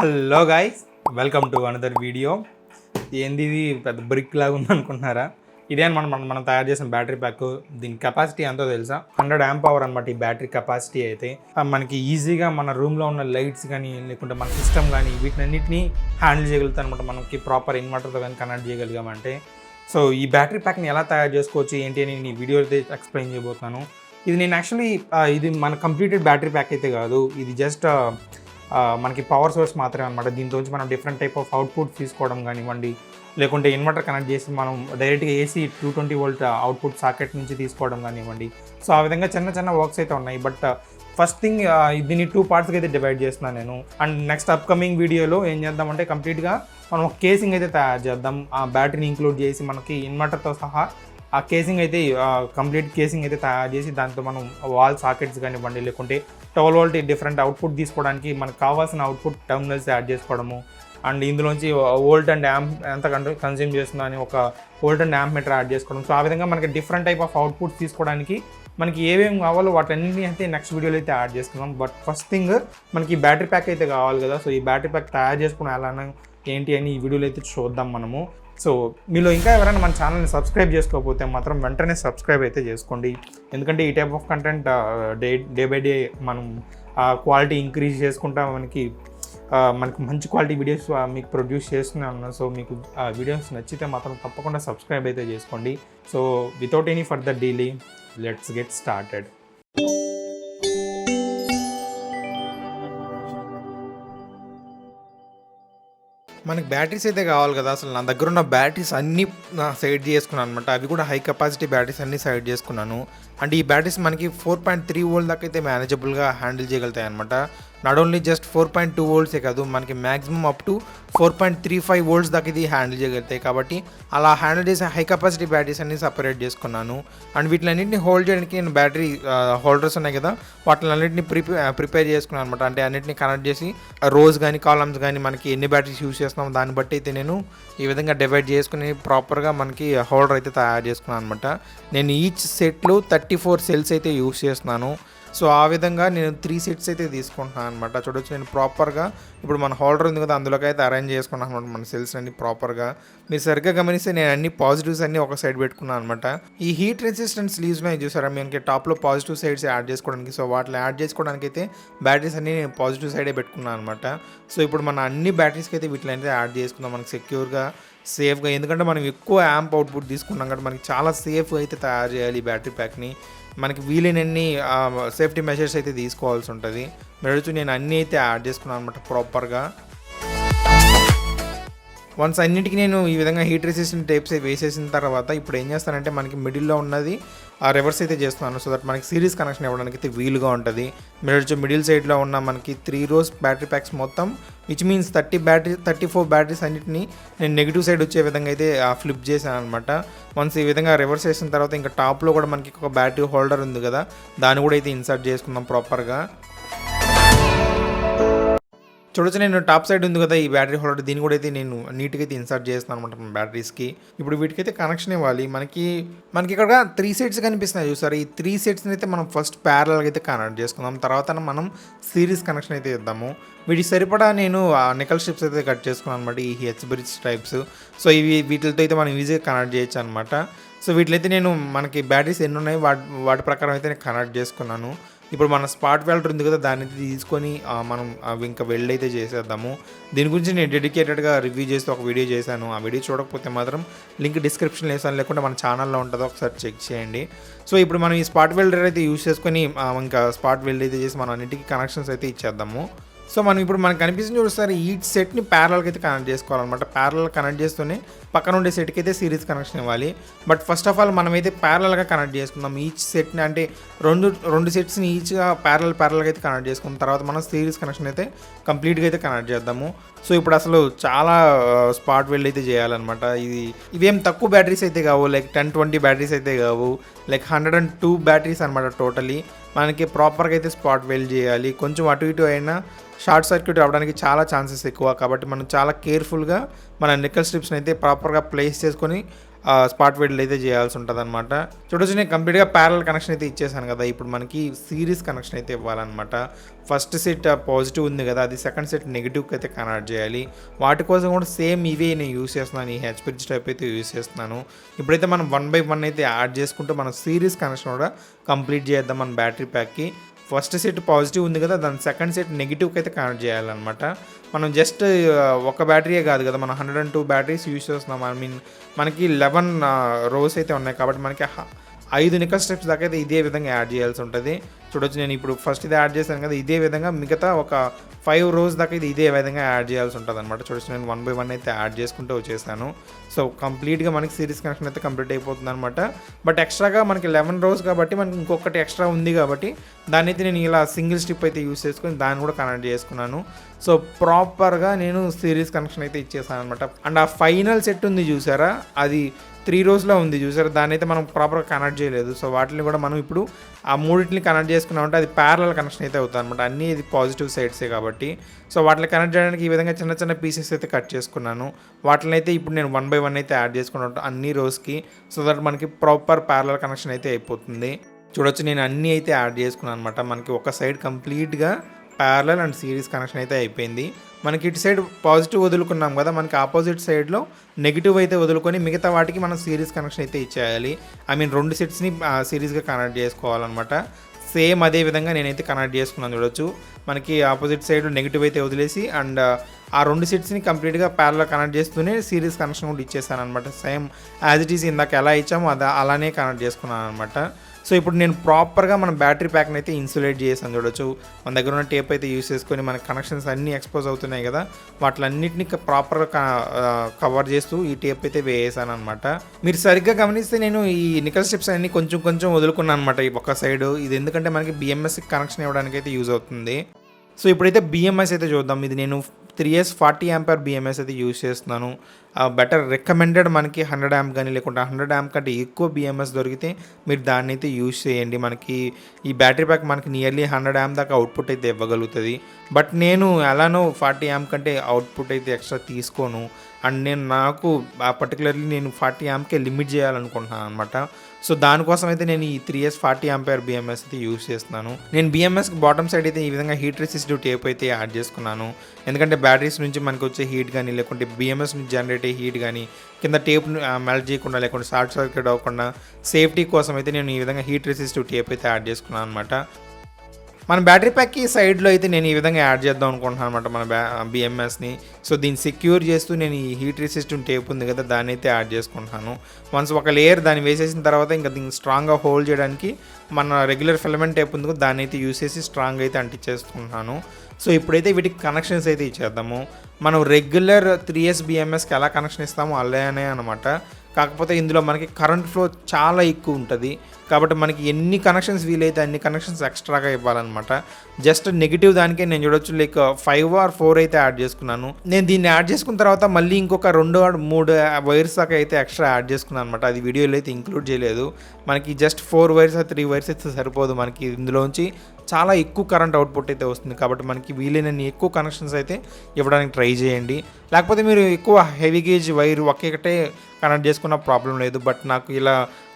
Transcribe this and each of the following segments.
Hello guys, welcome to another video. ఏంది ఇది పెద్ద బ్రిక్ లాగా ఉందనుకుంటున్నారా? ఇదే మనం తయారు చేసిన బ్యాటరీ ప్యాక్. దీని కెపాసిటీ ఎంతో తెలుసా? 100 ఆంప్ అవర్ అనమాట ఈ బ్యాటరీ కెపాసిటీ. అయితే మనకి ఈజీగా మన రూమ్లో ఉన్న లైట్స్ కానీ లేకుంటే మన సిస్టమ్ కానీ వీటినన్నింటినీ హ్యాండిల్ చేయగలుగుతాం అనమాట. మనకి ప్రాపర్ ఇన్వర్టర్తో కానీ కనెక్ట్ చేయగలిగామంటే. సో ఈ బ్యాటరీ ప్యాక్ని ఎలా తయారు చేసుకోవచ్చు ఏంటి అని నేను ఈ వీడియో అయితే ఎక్స్ప్లెయిన్ చేయబోతున్నాను. ఇది నేను యాక్చువల్లీ ఇది మన కంప్లీటెడ్ బ్యాటరీ ప్యాక్ అయితే కాదు, ఇది జస్ట్ మనకి పవర్ సోర్స్ మాత్రమే అనమాట. దీంతోంచి మనం డిఫరెంట్ టైప్ ఆఫ్ అవుట్పుట్ తీసుకోవడం కానివ్వండి, లేకుంటే ఇన్వర్టర్ కనెక్ట్ చేసి మనం డైరెక్ట్గా ఏసీ 220 వోల్ట్ అవుట్పుట్ సాకెట్ నుంచి తీసుకోవడం కానివ్వండి. సో ఆ విధంగా చిన్న చిన్న వర్క్స్ అయితే ఉన్నాయి. బట్ ఫస్ట్ థింగ్ దీన్ని 2 పార్ట్స్కి అయితే డివైడ్ చేస్తున్నాను నేను. అండ్ నెక్స్ట్ అప్కమింగ్ వీడియోలో ఏం చేద్దామంటే కంప్లీట్గా మనం ఒక కేసింగ్ అయితే తయారు చేద్దాం. ఆ బ్యాటరీని ఇంక్లూడ్ చేసి మనకి ఇన్వర్టర్తో సహా ఆ కేసింగ్ అయితే కంప్లీట్ కేసింగ్ అయితే తయారు చేసి దాంతో మనం వాల్ సాకెట్స్ కానివ్వండి, లేకుంటే 12 వోల్ట్ డిఫరెంట్ అవుట్పుట్ తీసుకోవడానికి మనకు కావాల్సిన అవుట్పుట్ టెర్మినల్స్ యాడ్ చేసుకోవడము. అండ్ ఇందులోంచి వోల్ట్ అండ్ యాంప్ ఎంత కన్జ్యూమ్ చేస్తుందో అని ఒక volt and amp meter add చేసుకోవడం. సో ఆ విధంగా మనకి డిఫరెంట్ టైప్ ఆఫ్ అవుట్పుట్ తీసుకోవడానికి మనకి ఏమేమి కావాలో వాటన్నింటినీ అయితే నెక్స్ట్ వీడియోలో అయితే యాడ్ చేసుకుందాం. బట్ ఫస్ట్ థింగ్ మనకి ఈ బ్యాటరీ ప్యాక్ అయితే కావాలి కదా. సో ఈ బ్యాటరీ ప్యాక్ తయారు చేసుకుని ఎలానో ఏంటి అని ఈ వీడియోలో అయితే చూద్దాం మనము. సో మీలో ఇంకా ఎవరైనా మన ఛానల్ని సబ్స్క్రైబ్ చేసుకోకపోతే మాత్రం వెంటనే సబ్స్క్రైబ్ అయితే చేసుకోండి. ఎందుకంటే ఈ type of content day by day మనం క్వాలిటీ ఇంక్రీజ్ చేసుకుంటా మనకి మంచి క్వాలిటీ వీడియోస్ మీకు ప్రొడ్యూస్ చేస్తూనే ఉన్నాను. సో మీకు ఆ వీడియోస్ నచ్చితే మాత్రం తప్పకుండా సబ్స్క్రైబ్ అయితే చేసుకోండి. So without any further delay let's get started. మనకి బ్యాటరీస్ అయితే కావాలి కదా. అసలు నా దగ్గర ఉన్న బ్యాటరీస్ అన్నీ సైడ్ చేసుకున్నాను అనమాట. అవి కూడా హై కెపాసిటీ బ్యాటరీస్ అన్నీ సైడ్ చేసుకున్నాను. అంటే ఈ బ్యాటరీస్ మనకి 4.3 వోల్ట్ దాకా అయితే మేనేజబుల్గా హ్యాండిల్ చేయగలుగుతాయి అనమాట. నాట్ ఓన్లీ జస్ట్ 4.2 వోల్ట్సే కాదు, మనకి మ్యాక్సిమం అప్ టు 4.35 వోల్ట్స్ దాకా ఇది హ్యాండిల్ చేయగలుగుతాయి. కాబట్టి అలా హ్యాండిల్ చేసే హై కెపాసిటీ బ్యాటరీస్ అన్ని సపరేట్ చేసుకున్నాను. అండ్ వీటిలన్నింటినీ హోల్డ్ చేయడానికి నేను బ్యాటరీ హోల్డర్స్ ఉన్నాయి కదా, వాటిని అన్నింటినీ ప్రిపేర్ చేసుకున్నాను అనమాట. అంటే అన్నింటినీ కనెక్ట్ చేసి రోస్ కానీ కాలమ్స్ కానీ మనకి ఎన్ని బ్యాటరీస్ యూస్ చేస్తున్నాం దాన్ని బట్టి అయితే నేను ఈ విధంగా డివైడ్ చేసుకుని ప్రాపర్గా మనకి హోల్డర్ అయితే తయారు చేసుకున్నాను అనమాట. నేను ఈచ్ సెట్లో 34 సెల్స్ అయితే యూస్ చేస్తున్నాను. సో ఆ విధంగా నేను 3 సెట్స్ అయితే తీసుకుంటున్నాను అనమాట. చూడొచ్చు నేను ప్రాపర్గా ఇప్పుడు మన హోల్డర్ ఉంది కదా, అందులోకి అయితే అరేంజ్ చేసుకున్నాను అనమాట మన సెల్స్ అన్ని ప్రాపర్గా. మీరు సరిగ్గా గమనిస్తే నేను అన్ని పాజిటివ్స్ అన్ని ఒక సైడ్ పెట్టుకున్నాను అనమాట. ఈ హీట్ రెసిస్టెంట్ స్లీవ్స్ ఉన్నాయి చూసారా, మనకి టాప్లో పాజిటివ్ సైడ్స్ యాడ్ చేసుకోవడానికి. సో వాటిని యాడ్ చేసుకోవడానికి అయితే బ్యాటరీస్ అన్ని నేను పాజిటివ్ సైడే పెట్టుకున్నాను అనమాట. సో ఇప్పుడు మన అన్ని బ్యాటరీస్కి అయితే వీటిని అయితే యాడ్ చేసుకుందాం మనకి సెక్యూర్గా, సేఫ్గా. ఎందుకంటే మనం ఎక్కువ యాంప్ అవుట్పుట్ తీసుకున్నాం కాబట్టి మనకి చాలా సేఫ్గా అయితే తయారు చేయాలి ఈ బ్యాటరీ ప్యాక్ని. మనకి వీలైనన్ని సేఫ్టీ మెజర్స్ అయితే తీసుకోవాల్సి ఉంటుంది. మెడచు నేను అన్నీ అయితే యాడ్ చేసుకున్నాను అనమాట ప్రాపర్గా. వన్స్ అన్నింటికి నేను ఈ విధంగా హీట్ రెసిస్టెంట్ టేప్స్ వేసేసిన తర్వాత ఇప్పుడు ఏం చేస్తానంటే మనకి మిడిల్లో ఉన్నది ఆ రివర్స్ అయితే చేస్తున్నాను. సో దట్ మనకి సిరీస్ కనెక్షన్ ఇవ్వడానికి అయితే వీలుగా ఉంటుంది. మిడిల్ సైడ్లో ఉన్న మనకి 3 రోస్ బ్యాటరీ ప్యాక్స్ మొత్తం విచ్ మీన్స్ 34 బ్యాటరీస్ అన్నింటినీ నేను నెగిటివ్ సైడ్ వచ్చే విధంగా అయితే ఫ్లిప్ చేశాను అనమాట. వన్స్ ఈ విధంగా రివర్స్ చేసిన తర్వాత ఇంకా టాప్లో కూడా మనకి ఒక బ్యాటరీ హోల్డర్ ఉంది కదా, దాన్ని కూడా అయితే ఇన్సర్ట్ చేసుకుందాం ప్రాపర్గా. చూడొచ్చు నేను టాప్ సైడ్ ఉంది కదా ఈ బ్యాటరీ హోల్డర్, దీన్ని కూడా అయితే నేను నీట్గా అయితే ఇన్సర్ట్ చేస్తున్నాను అనమాట మన బ్యాటరీస్కి. ఇప్పుడు వీటికైతే కనెక్షన్ ఇవ్వాలి. మనకి ఇక్కడ 3 సెట్స్ కనిపిస్తున్నాయి చూసారు. ఈ 3 సెట్స్ని అయితే మనం ఫస్ట్ ప్యారల్గా అయితే కనెక్ట్ చేసుకుందాం, తర్వాత మనం సిరీస్ కనెక్షన్ అయితే ఇద్దాము. వీటికి సరిపడా నేను నికల్ స్ట్రిప్స్ అయితే కట్ చేసుకున్నాను అనమాట, ఈ హెచ్ బ్రిడ్జ్ టైప్స్. సో వీటితో అయితే మనం ఈజీగా కనెక్ట్ చేయొచ్చు అనమాట. సో వీటిలో నేను మనకి బ్యాటరీస్ ఎన్ని ఉన్నాయి వాటి ప్రకారం అయితే నేను కనెక్ట్ చేసుకున్నాను. ఇప్పుడు మన స్పాట్ వెల్డర్ ఉంది కదా, దాన్ని తీసుకొని మనం ఇంకా వెల్డ్ అయితే చేసేద్దాము. దీని గురించి నేను డెడికేటెడ్గా రివ్యూ చేస్తే ఒక వీడియో చేశాను. ఆ వీడియో చూడకపోతే మాత్రం లింక్ డిస్క్రిప్షన్లో వేసాను, లేకుంటే మన ఛానల్లో ఉంటుందో ఒకసారి చెక్ చేయండి. సో ఇప్పుడు మనం ఈ స్పాట్ వెల్డర్ అయితే యూస్ చేసుకొని ఇంకా స్పాట్ వెల్డ్ అయితే చేసి మనం అన్నింటికి కనెక్షన్స్ అయితే ఇచ్చేద్దాము. సో మనం ఇప్పుడు మనకు కనిపిస్తుంది చూస్తారు, ఈ సెట్ని ప్యారల్గా అయితే కనెక్ట్ చేసుకోవాలన్నమాట. ప్యారల్ కనెక్ట్ చేస్తూనే పక్కన ఉండే సెట్కి అయితే సిరీస్ కనెక్షన్ ఇవ్వాలి. బట్ ఫస్ట్ ఆఫ్ ఆల్ మనమైతే ప్యారల్గా కనెక్ట్ చేసుకుందాం ఈచ్ సెట్ని. అంటే రెండు సెట్స్ని ఈచ్గా ప్యారల్గా అయితే కనెక్ట్ చేసుకున్న తర్వాత మనం సిరీస్ కనెక్షన్ అయితే కంప్లీట్గా అయితే కనెక్ట్ చేద్దాము. సో ఇప్పుడు అసలు చాలా స్పాట్ వెల్డ్ అయితే చేయాలన్నమాట. ఇవేం తక్కువ బ్యాటరీస్ అయితే కావు, లైక్ 10-20 బ్యాటరీస్ అయితే కావు, లైక్ 102 బ్యాటరీస్ అనమాట టోటలీ. మనకి ప్రాపర్గా అయితే స్పాట్ వెల్డ్ చేయాలి. కొంచెం అటు ఇటు అయినా షార్ట్ సర్క్యూట్ అవ్వడానికి చాలా ఛాన్సెస్ ఎక్కువ. కాబట్టి మనం చాలా కేర్ఫుల్గా మన నికెల్ స్ట్రిప్స్ని అయితే ప్రాపర్గా ప్లేస్ చేసుకొని స్పాట్ వెల్డ్ అయితే చేయాల్సి ఉంటుంది అనమాట. చూడొచ్చు నేను కంప్లీట్గా ప్యారల్ కనెక్షన్ అయితే ఇచ్చేసాను కదా. ఇప్పుడు మనకి సిరీస్ కనెక్షన్ అయితే ఇవ్వాలన్నమాట. ఫస్ట్ సెట్ పాజిటివ్ ఉంది కదా, అది సెకండ్ సెట్ నెగిటివ్కి అయితే కనెక్ట్ చేయాలి. వాటి కోసం కూడా సేమ్ ఇవే నేను యూస్ చేస్తున్నాను, ఈ హెచ్ బ్రిడ్జ్ టైప్ అయితే యూస్ చేస్తున్నాను. ఇప్పుడైతే మనం 1/1 అయితే యాడ్ చేసుకుంటూ మనం సిరీస్ కనెక్షన్ కూడా కంప్లీట్ చేద్దాం మన బ్యాటరీ ప్యాక్కి. ఫస్ట్ సెట్ పాజిటివ్ ఉంది కదా, దాని సెకండ్ సెట్ నెగిటివ్కి అయితే కనెక్ట్ చేయాలన్నమాట. మనం జస్ట్ ఒక బ్యాటరీయే కాదు కదా, మనం 102 బ్యాటరీస్ యూస్ చేస్తున్నాం. మనకి 11 రోస్ అయితే ఉన్నాయి కాబట్టి మనకి 5 నికెల్ స్ట్రిప్స్ దాకా అయితే ఇదే విధంగా యాడ్ చేయాల్సి ఉంటుంది. చూడొచ్చు నేను ఇప్పుడు ఫస్ట్ ఇది యాడ్ చేశాను కదా, ఇదే విధంగా మిగతా ఒక 5 రోస్ దాకా ఇది ఇదే విధంగా యాడ్ చేయాల్సి ఉంటుంది అనమాట. చూడొచ్చు నేను 1/1 అయితే యాడ్ చేసుకుంటూ వచ్చేసాను. సో కంప్లీట్గా మనకి సిరీస్ కనెక్షన్ అయితే కంప్లీట్ అయిపోతుంది అనమాట. బట్ ఎక్స్ట్రాగా మనకి 11 రోస్ కాబట్టి మనకి ఇంకొకటి ఎక్స్ట్రా ఉంది కాబట్టి దాన్ని అయితే నేను ఇలా సింగిల్ స్ట్రిప్ అయితే యూస్ చేసుకొని దాన్ని కూడా కనెక్ట్ చేసుకున్నాను. సో ప్రాపర్గా నేను సిరీస్ కనెక్షన్ అయితే ఇచ్చేసాను అనమాట. అండ్ ఆ ఫైనల్ సెట్ ఉంది చూసారా, అది 3 రోస్లో ఉంది చూసారా, దాన్ని అయితే మనం ప్రాపర్గా కనెక్ట్ చేయలేదు. సో వాటిని కూడా మనం ఇప్పుడు ఆ మూడింటిని కనెక్ట్ చేసుకున్నామంటే అది ప్యారలల్ కనెక్షన్ అయితే అవుతుంది అనమాట. అన్నీ ఇది పాజిటివ్ సైడ్సే కాబట్టి. సో వాటిని కనెక్ట్ చేయడానికి ఈ విధంగా చిన్న చిన్న పీసెస్ అయితే కట్ చేసుకున్నాను. వాటిని అయితే ఇప్పుడు నేను 1/1 అయితే యాడ్ చేసుకున్నాను అన్ని రోస్కి. సో దట్ మనకి ప్రాపర్ ప్యారలల్ కనెక్షన్ అయితే అయిపోతుంది. చూడొచ్చు నేను అన్నీ అయితే యాడ్ చేసుకున్నాను అనమాట. మనకి ఒక సైడ్ కంప్లీట్గా ప్యారలల్ అండ్ సిరీస్ కనెక్షన్ అయితే అయిపోయింది. మనకి ఇటు సైడ్ పాజిటివ్ వదులుకున్నాం కదా, మనకి ఆపోజిట్ సైడ్లో నెగిటివ్ అయితే వదులుకొని మిగతా వాటికి మనం సిరీస్ కనెక్షన్ అయితే ఇచ్చేయాలి. రెండు సెట్స్ని సిరీస్గా కనెక్ట్ చేసుకోవాలన్నమాట. సేమ్ అదే విధంగా నేనైతే కనెక్ట్ చేసుకున్నాను. చూడొచ్చు మనకి ఆపోజిట్ సైడ్ నెగిటివ్ అయితే వదిలేసి అండ్ ఆ 2 సెట్స్ని కంప్లీట్గా ప్యారలల్ కనెక్ట్ చేస్తూనే సిరీస్ కనెక్షన్ కూడా ఇచ్చేసాను అనమాట. సేమ్ యాజ్ ఇట్ ఈస్ ఇందాక ఎలా ఇచ్చామో అలానే కనెక్ట్ చేసుకున్నాను అనమాట. సో ఇప్పుడు నేను ప్రాపర్గా మన బ్యాటరీ ప్యాక్ని అయితే ఇన్సులేట్ చేసాను. చూడొచ్చు మన దగ్గర ఉన్న టేప్ అయితే యూస్ చేసుకొని మన కనెక్షన్స్ అన్నీ ఎక్స్పోజ్ అవుతున్నాయి కదా, వాటిలన్నింటినీ ప్రాపర్గా కవర్ చేస్తూ ఈ టేప్ అయితే వేసాను అనమాట. మీరు సరిగ్గా గమనిస్తే నేను ఈ నికెల్ స్ట్రిప్స్ అన్ని కొంచెం కొంచెం వదులుకున్నాను అనమాట ఈ ఒక్క సైడ్. ఇది ఎందుకంటే మనకి బిఎంఎస్ కనెక్షన్ ఇవ్వడానికి అయితే యూజ్ అవుతుంది. సో ఇప్పుడైతే బిఎంఎస్ అయితే చూద్దాం. ఇది నేను 3S 40A బిఎంఎస్ అయితే యూజ్ చేస్తున్నాను. బెటర్ రికమెండెడ్ మనకి 100 amp కానీ లేకుంటే 100 amp కంటే ఎక్కువ బిఎంఎస్ దొరికితే మీరు దాన్ని అయితే యూజ్ చేయండి. మనకి ఈ బ్యాటరీ ప్యాక్ మనకి నియర్లీ 100 amp దాకా అవుట్పుట్ అయితే ఇవ్వగలుగుతుంది. బట్ నేను ఎలానో 40 amp కంటే అవుట్పుట్ అయితే ఎక్స్ట్రా తీసుకోను. అండ్ నాకు పర్టికులర్లీ నేను 40 ampకే లిమిట్ చేయాలనుకుంటున్నాను అనమాట. సో దానికోసం అయితే నేను ఈ 3S 40A బిఎంఎస్ అయితే యూజ్ చేస్తున్నాను. నేను బిఎంఎస్కి బాటమ్ సైడ్ అయితే ఈ విధంగా హీట్ రెసిస్టివ్ టేప్ అయితే యాడ్ చేసుకున్నాను. ఎందుకంటే బ్యాటరీస్ నుంచి మనకు వచ్చే హీట్ కానీ లేకుంటే బిఎంఎస్ నుంచి జనరేట్ అయ్యే హీట్ కానీ కింద టేప్ మెల్ట్ చేయకుండా లేకుంటే షార్ట్ సర్క్యూట్ అవ్వకుండా సేఫ్టీ కోసం అయితే నేను ఈ విధంగా హీట్ రెసిస్టివ్ టేప్ అయితే యాడ్ చేసుకున్నాను అనమాట. మన బ్యాటరీ ప్యాక్కి సైడ్లో అయితే నేను ఈ విధంగా యాడ్ చేద్దాం అనుకుంటున్నాను అనమాట మన బిఎంఎస్ని. సో దీన్ని సెక్యూర్ చేస్తూ నేను ఈ హీట్ రెసిస్టెంట్ టేప్ ఉంది కదా, దాన్ని అయితే యాడ్ చేసుకుంటున్నాను. వన్స్ ఒక లేయర్ దాన్ని వేసేసిన తర్వాత ఇంకా దీన్ని స్ట్రాంగ్గా హోల్డ్ చేయడానికి మన రెగ్యులర్ ఫిలమెంట్ టేప్ ఉంది కదా, దాన్ని అయితే యూస్ చేసి స్ట్రాంగ్ అయితే అంటించేసుకుంటున్నాను. సో ఇప్పుడైతే వీటికి కనెక్షన్స్ అయితే ఇచ్చేద్దాము. మనం రెగ్యులర్ 3S బిఎంఎస్కి ఎలా కనెక్షన్ ఇస్తామో అలానే అనమాట. కాకపోతే ఇందులో మనకి కరెంట్ ఫ్లో చాలా ఎక్కువ ఉంటుంది కాబట్టి మనకి ఎన్ని కనెక్షన్స్ వీలైతే అన్ని కనెక్షన్స్ ఎక్స్ట్రాగా ఇవ్వాలన్నమాట. జస్ట్ నెగిటివ్ దానికే నేను చూడొచ్చు లైక్ 5 or 4 అయితే యాడ్ చేసుకున్నాను. నేను దీన్ని యాడ్ చేసుకున్న తర్వాత మళ్ళీ ఇంకొక 2 or 3 వైర్స్ దాకా అయితే ఎక్స్ట్రా యాడ్ చేసుకున్నాను అనమాట. అది వీడియోలో అయితే ఇంక్లూడ్ చేయలేదు. మనకి జస్ట్ 4 వైర్స్ 3 వైర్స్ అయితే సరిపోదు. మనకి ఇందులోంచి చాలా ఎక్కువ కరెంట్ అవుట్పుట్ అయితే వస్తుంది కాబట్టి మనకి వీలైనన్ని ఎక్కువ కనెక్షన్స్ అయితే ఇవ్వడానికి ట్రై చేయండి. లేకపోతే మీరు ఎక్కువ హెవీ గేజ్ వైర్ ఒక్కటే కనెక్ట్ చేసుకున్న ప్రాబ్లం లేదు. బట్ నాకు ఇలా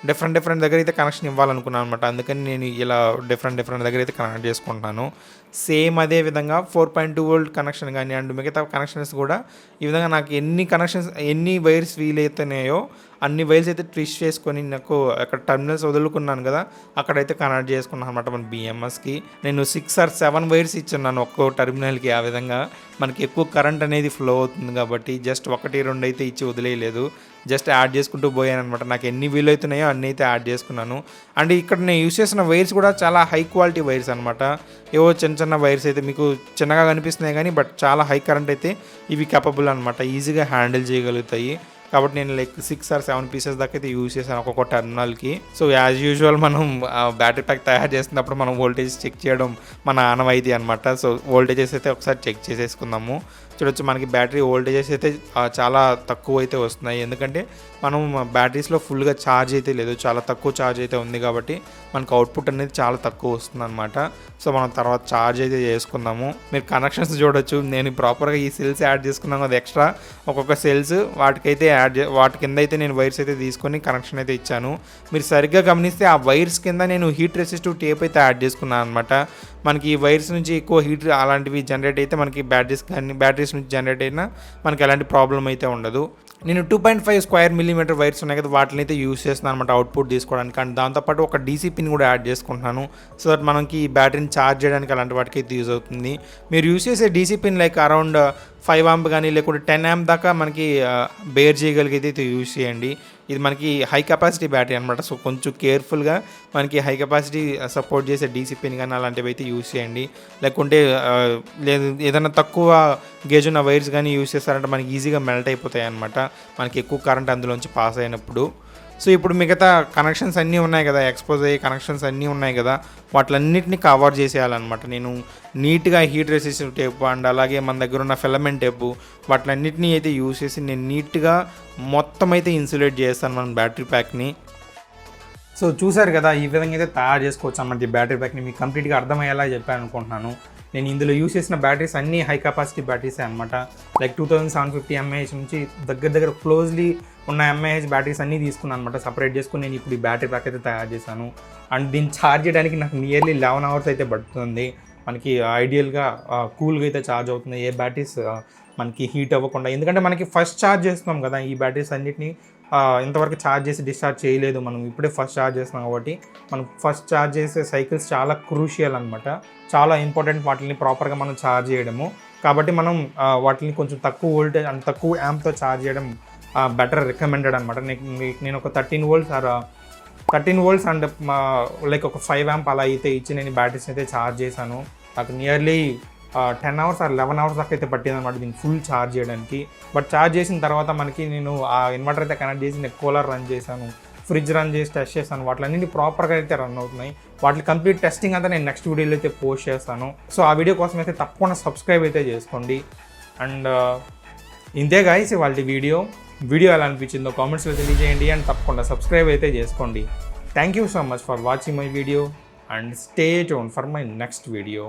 డిఫరెంట్ దగ్గర అయితే కనెక్షన్ ఇవ్వాలనుకున్నాను అనమాట. అందుకని నేను ఇలా డిఫరెంట్ దగ్గర అయితే కనెక్ట్ చేసుకుంటున్నాను. సేమ్ అదే విధంగా 4.2 volt కనెక్షన్ కానీ అండ్ మిగతా కనెక్షన్స్ కూడా ఈ విధంగా నాకు ఎన్ని వైర్స్ వీలైతున్నాయో అన్ని వైర్స్ అయితే ట్విస్ట్ చేసుకొని నాకు అక్కడ టర్మినల్స్ వదులుకున్నాను కదా, అక్కడైతే కనెక్ట్ చేసుకున్నాను అనమాట మన బిఎంఎస్కి. నేను 6 or 7 వైర్స్ ఇచ్చున్నాను ఒక్కో టర్మినల్కి. ఆ విధంగా మనకి ఎక్కువ కరెంట్ అనేది ఫ్లో అవుతుంది కాబట్టి జస్ట్ 1, 2 అయితే ఇచ్చి వదిలేయలేదు, జస్ట్ యాడ్ చేసుకుంటూ పోయాను అనమాట. నాకు ఎన్ని వీలవుతున్నాయో అన్నీ అయితే యాడ్ చేసుకున్నాను. అండ్ ఇక్కడ నేను యూస్ చేసిన వైర్స్ కూడా చాలా హై క్వాలిటీ వైర్స్ అనమాట. ఏవో చిన్న వైర్స్ అయితే మీకు చిన్నగా కనిపిస్తున్నాయి కానీ బట్ చాలా హై కరెంట్ అయితే ఇవి కేపబుల్ అనమాట, ఈజీగా హ్యాండిల్ చేయగలుగుతాయి. కాబట్టి నేను లైక్ 6 or 7 పీసెస్ దాకా అయితే యూజ్ చేశాను ఒక్కొక్క టర్మినల్కి. సో యాజ్ యూజువల్ మనం బ్యాటరీ ప్యాక్ తయారు చేసినప్పుడు మనం వోల్టేజ్ చెక్ చేయడం మన ఆనవాయితీ అనమాట. సో వోల్టేజెస్ అయితే ఒకసారి చెక్ చేసేసుకుందాము. చూడొచ్చు మనకి బ్యాటరీ వోల్టేజెస్ అయితే చాలా తక్కువ అయితే వస్తున్నాయి, ఎందుకంటే మనం బ్యాటరీస్లో ఫుల్గా ఛార్జ్ అయితే లేదు, చాలా తక్కువ ఛార్జ్ అయితే ఉంది కాబట్టి మనకు అవుట్పుట్ అనేది చాలా తక్కువ వస్తుంది అనమాట. సో మనం తర్వాత ఛార్జ్ అయితే చేసుకుందాము. మీరు కనెక్షన్స్ చూడొచ్చు, నేను ప్రాపర్గా ఈ సెల్స్ యాడ్ చేసుకున్నాను కదా ఎక్స్ట్రా ఒక్కొక్క సెల్స్, వాటికైతే వాటి కింద అయితే నేను వైర్స్ అయితే తీసుకొని కనెక్షన్ అయితే ఇచ్చాను. మీరు సరిగ్గా గమనిస్తే ఆ వైర్స్ కింద నేను హీట్ రెసిస్టివ్ టేప్ అయితే యాడ్ చేసుకున్నాను అనమాట. మనకి ఈ వైర్స్ నుంచి ఎక్కువ హీట్ అలాంటివి జనరేట్ అయితే మనకి బ్యాటరీస్ నుంచి జనరేట్ అయినా మనకి ఎలాంటి ప్రాబ్లం అయితే ఉండదు. నేను 2.5 స్క్వేర్ మిల్లీమీటర్ వైర్స్ ఉన్నాయి కదా, వాటిని అయితే యూస్ చేస్తున్నాను అనమాట అవుట్పుట్ తీసుకోవడానికి. అండ్ దాంతోపాటు ఒక డీసీ పిన్ కూడా యాడ్ చేసుకుంటున్నాను, సో దట్ మనకి బ్యాటరీని ఛార్జ్ చేయడానికి అలాంటి వాటికి అయితే యూజ్ అవుతుంది. మీరు యూస్ చేసే DC pin like around 5 amp కానీ లేకుంటే 10 amp దాకా మనకి బేర్ చేయగలిగితే అయితే యూజ్ చేయండి. ఇది మనకి హై కెపాసిటీ బ్యాటరీ అనమాట. సో కొంచెం కేర్ఫుల్గా మనకి హై కెపాసిటీ సపోర్ట్ చేసే డీసీ పిన్ కానీ అలాంటివి అయితే యూజ్ చేయండి. లేకుంటే లేదు ఏదైనా తక్కువ గేజ్ ఉన్న వైర్స్ కానీ యూజ్ చేస్తారంటే మనకి ఈజీగా మెల్ట్ అయిపోతాయి అనమాట, మనకి ఎక్కువ కరెంట్ అందులోంచి పాస్ అయినప్పుడు. సో ఇప్పుడు మిగతా కనెక్షన్స్ అన్నీ ఉన్నాయి కదా, ఎక్స్పోజ్ అయ్యే కనెక్షన్స్ అన్నీ ఉన్నాయి కదా, వాటిలన్నిటిని కవర్ చేసేయాలన్నమాట. నేను నీట్గా హీట్ రెసిస్టివ్ టేప్ అండ్ అలాగే మన దగ్గర ఉన్న ఫిలమెంట్ టేపు వాటిలన్నిటిని అయితే యూజ్ చేసి నేను నీట్గా మొత్తం అయితే ఇన్సులేట్ చేస్తాను మన బ్యాటరీ ప్యాక్ని. సో చూసారు కదా, ఈ విధంగా అయితే తయారు చేసుకోవచ్చు అన్నమాట ఈ బ్యాటరీ ప్యాక్ని. మీకు కంప్లీట్గా అర్థమయ్యేలా చెప్పాను అనుకుంటున్నాను. నేను ఇందులో యూజ్ చేసిన బ్యాటరీస్ అన్నీ హై కెపాసిటీ బ్యాటరీసే అనమాట. లైక్ 2750 mAh నుంచి దగ్గర క్లోజ్లీ ఉన్న mAh బ్యాటరీస్ అన్నీ తీసుకున్నాను అనమాట. సపరేట్ చేసుకుని నేను ఇప్పుడు ఈ బ్యాటరీ ప్యాక్ అయితే తయారు చేశాను. అండ్ దీన్ని ఛార్జ్ చేయడానికి నాకు నియర్లీ 11 hours అయితే పడుతుంది. మనకి ఐడియల్గా కూల్గా అయితే ఛార్జ్ అవుతుంది, ఏ బ్యాటరీస్ మనకి హీట్ అవ్వకుండా. ఎందుకంటే మనకి ఫస్ట్ ఛార్జ్ చేస్తున్నాం కదా ఈ బ్యాటరీస్ అన్నిటిని, ఇంతవరకు ఛార్జ్ చేసి డిశ్చార్జ్ చేయలేదు, మనం ఇప్పుడే ఫస్ట్ ఛార్జ్ చేస్తున్నాం కాబట్టి మనం ఫస్ట్ ఛార్జ్ చేసే సైకిల్స్ చాలా క్రూషియల్ అనమాట, చాలా ఇంపార్టెంట్ వాటిని ప్రాపర్గా మనం ఛార్జ్ చేయడము. కాబట్టి మనం వాటిని కొంచెం తక్కువ వోల్టేజ్ అండ్ తక్కువ యాంప్తో ఛార్జ్ చేయడం బెటర్ రికమెండెడ్ అనమాట. నేను ఒక 13 volts అండ్ లైక్ ఒక 5 amp అలా అయితే ఇచ్చి నేను బ్యాటరీస్ అయితే ఛార్జ్ చేశాను. నాకు నియర్లీ 10 hours or 11 hours దాకా అయితే పట్టింది అనమాట దీన్ని ఫుల్ ఛార్జ్ చేయడానికి. బట్ ఛార్జ్ చేసిన తర్వాత మనకి నేను ఆ ఇన్వర్టర్ అయితే కనెక్ట్ చేసి నేను కూలర్ రన్ చేశాను, ఫ్రిడ్జ్ రన్ చేసి టెస్ట్ చేశాను, వాటిలన్నీ ప్రాపర్గా అయితే రన్ అవుతున్నాయి. వాటి కంప్లీట్ టెస్టింగ్ అంతా నేను నెక్స్ట్ వీడియోలో అయితే పోస్ట్ చేస్తాను. సో ఆ వీడియో కోసం అయితే తప్పకుండా సబ్స్క్రైబ్ అయితే చేసుకోండి. అండ్ ఇంతే గాయ్స్ ఇవాళ వీడియో ఎలా అనిపించిందో కామెంట్స్లో తెలియజేయండి అండ్ తప్పకుండా సబ్స్క్రైబ్ అయితే చేసుకోండి. Thank you so much for watching my video and stay tuned for my next video.